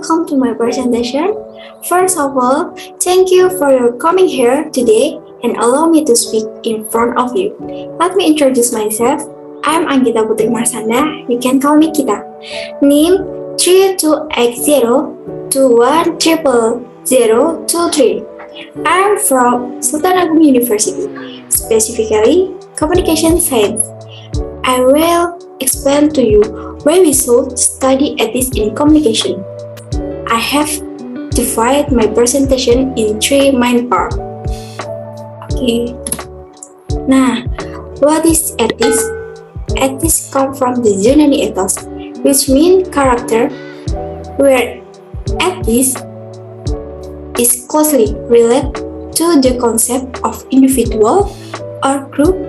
welcome to my presentation. First of all, thank you for your coming here today and allow me to speak in front of you. Let me introduce myself. I'm Anggita Putri Marsanda. You can call me Kita. Name 32X0210023. I'm from Sultan Agung University, specifically Communication Science. I will explain to you why we should study ethics in communication. I have divided my presentation in 3 main parts. Okay. Nah, what is ethics? Ethics come from the Yunani ethos, which means character, where ethics is closely related to the concept of individual or group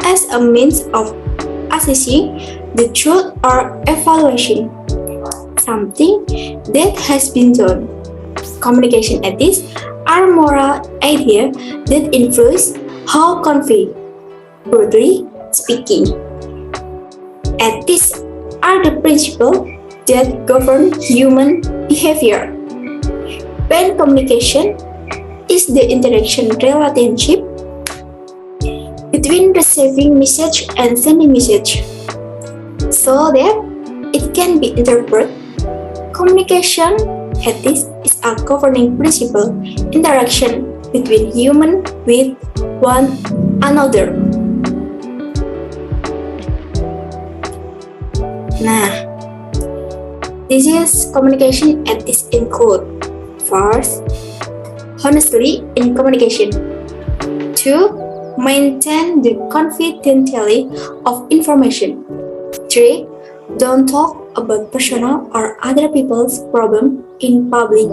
as a means of assessing the truth or evaluation something that has been done. Communication ethics are moral ideas that influence how convey, broadly speaking. Ethics are the principles that govern human behavior. When communication is the interaction relationship between receiving message and sending message, so that it can be interpreted. Communication ethics is a governing principle interaction between humans with one another. Nah, this is communication ethics include: first, honestly in communication. 2. Maintain the confidentiality of information. 3. Don't talk about personal or other people's problems in public.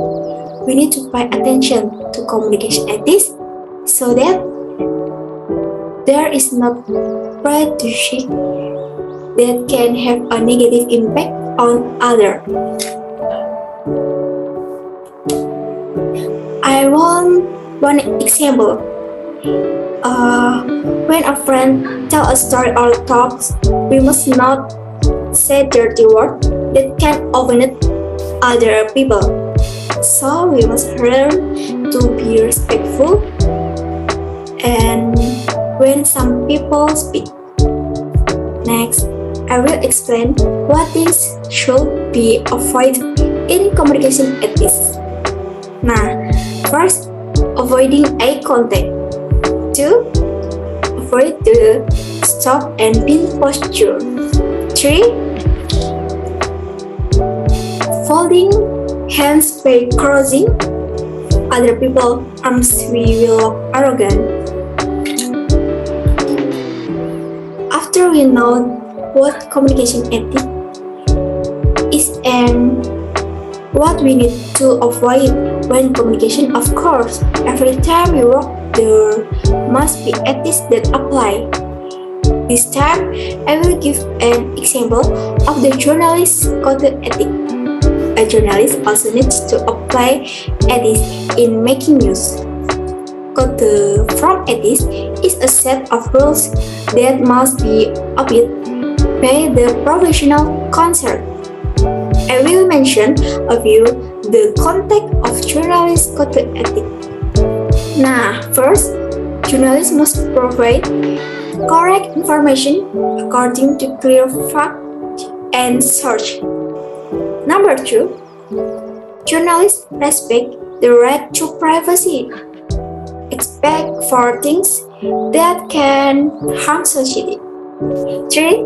We need to pay attention to communication ethics so that there is not prejudice that can have a negative impact on others. I want one example. When a friend tells a story or talks, we must not say dirty words that can offend other people. So we must learn to be respectful and when some people speak. Next, I will explain what things should be avoided in communication ethics. Nah, first, avoiding eye contact. 2. Avoid the stop and pin posture. 3. Folding hands by crossing other people's arms. We will look arrogant. After we know what communication ethics is and what we need to avoid when communication, of course, every time we work, there must be ethics that apply. This time, I will give an example of the journalist's code of ethics. A journalist also needs to apply ethics in making news. Code from ethics is a set of rules that must be obeyed by the professional concerned. I will mention a few the context of journalist code of ethics. Nah, first, journalists must provide correct information according to clear fact and source. Number 2, journalists respect the right to privacy, expect for things that can harm society. 3.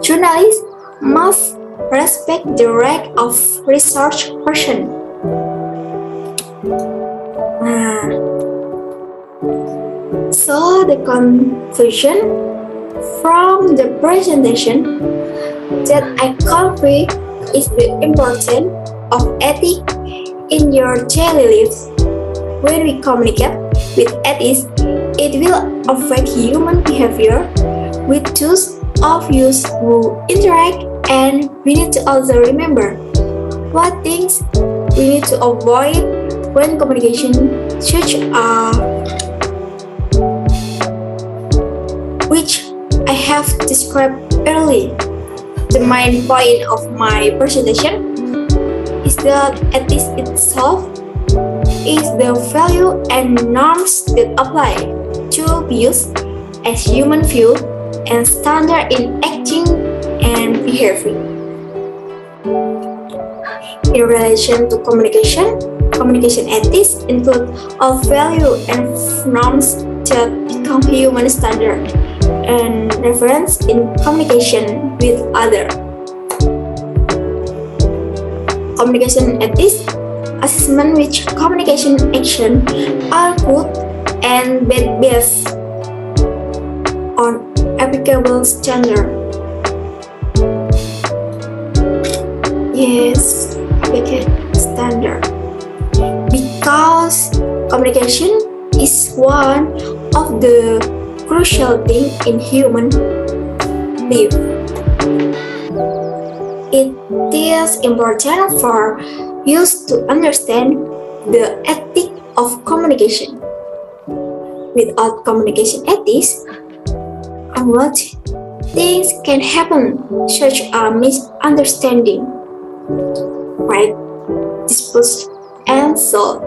Journalists must respect the right of research person. So the conclusion from the presentation that I convey is the importance of ethics in your daily lives. When we communicate with ethics, it will affect human behavior with those of us who interact, and we need to also remember what things we need to avoid when communication, such which I have described earlier. The main point of my presentation is that ethics itself is the value and norms that apply to be used as human view and standard in acting and behavior. In relation to communication ethics include all value and norms that become human standard and reference in communication with others. Communication ethics assessment which communication action are good and bad based on applicable standard. Yes, applicable standard. Because communication is one of the crucial things in human life. It is important for us to understand the ethics of communication. Without communication ethics, what things can happen, such as misunderstanding, right, disputes, and so on.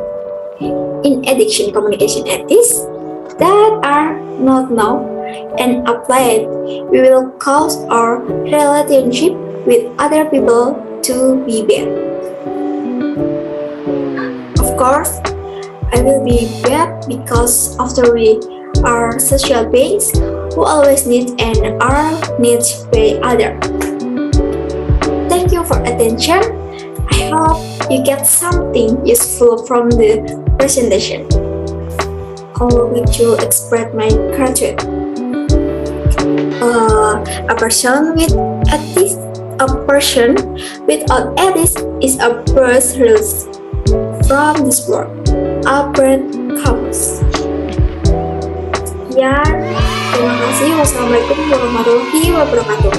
In addition, communication ethics that are not known and applied will cause our relationship with other people to be bad. Of course, I will be bad because after we are social beings who always need and are needed by others. Thank you for attention. I hope you get something useful from the presentation. I would like to express my gratitude. A person without ethics is a person from this world. Albert Camus. Sekian, terima kasih. Wassalamualaikum warahmatullahi wabarakatuh.